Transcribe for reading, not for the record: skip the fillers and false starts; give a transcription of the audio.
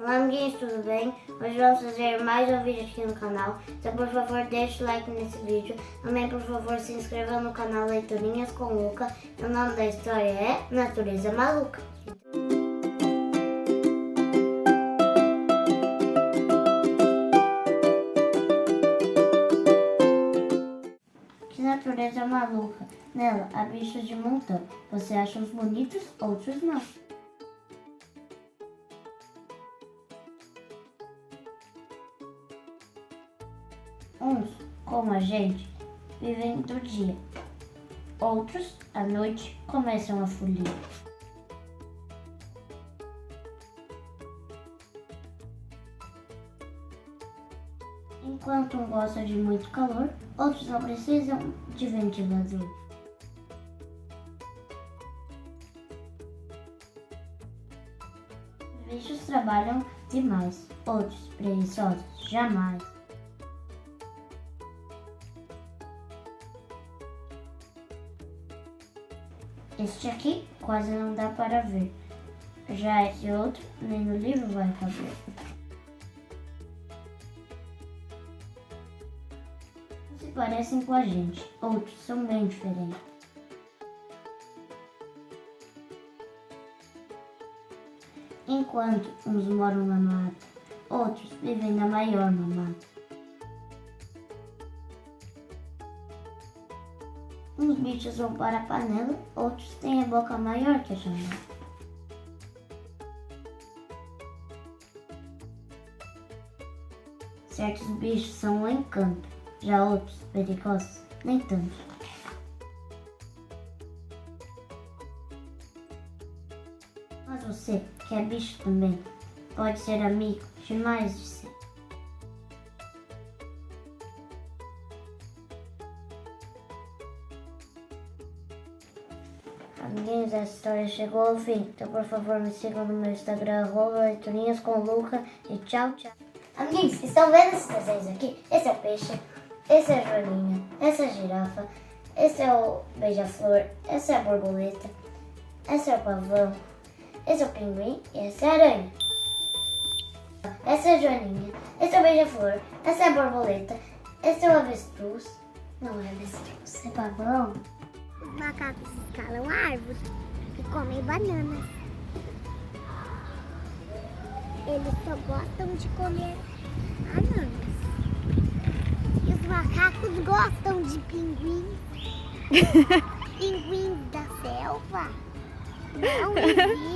Olá amiguinhos, tudo bem? Hoje vamos fazer mais um vídeo aqui no canal. Então por favor deixe o like nesse vídeo. Também por favor se inscreva no canal Leiturinhas com Luca. O nome da história é Natureza Maluca. Que natureza maluca! Nela há bichos de montão. Você acha uns bonitos, outros não. Uns, como a gente, vivem do dia. Outros, à noite, começam a folia. Enquanto um gosta de muito calor, outros não precisam de ventilador. Os bichos trabalham demais, outros preguiçosos jamais. Este aqui quase não dá para ver, já esse outro nem no livro vai caber. Uns se parecem com a gente, outros são bem diferentes. Enquanto uns moram na mata, outros vivem na maior mamata. Uns bichos vão para a panela, outros têm a boca maior que a janela. Certos bichos são um encanto, já outros, perigosos, nem tanto. Mas você, que é bicho também, pode ser amigo de mais de 100. Amiguinhos, essa história chegou ao fim, então por favor me sigam no meu Instagram, @leiturinhas com Luca, e tchau, tchau. Amiguinhos, estão vendo esses desenhos aqui? Esse é o peixe, esse é a joaninha, essa é a girafa, esse é o beija-flor, essa é a borboleta, esse é o pavão, esse é o pinguim e essa é a aranha. Essa é a joaninha, esse é o beija-flor, essa é a borboleta, esse é o avestruz, não é avestruz, é pavão. Os macacos escalam árvores e comem bananas. Eles só gostam de comer bananas. E os macacos gostam de pinguins. Pinguins da selva. Não existe.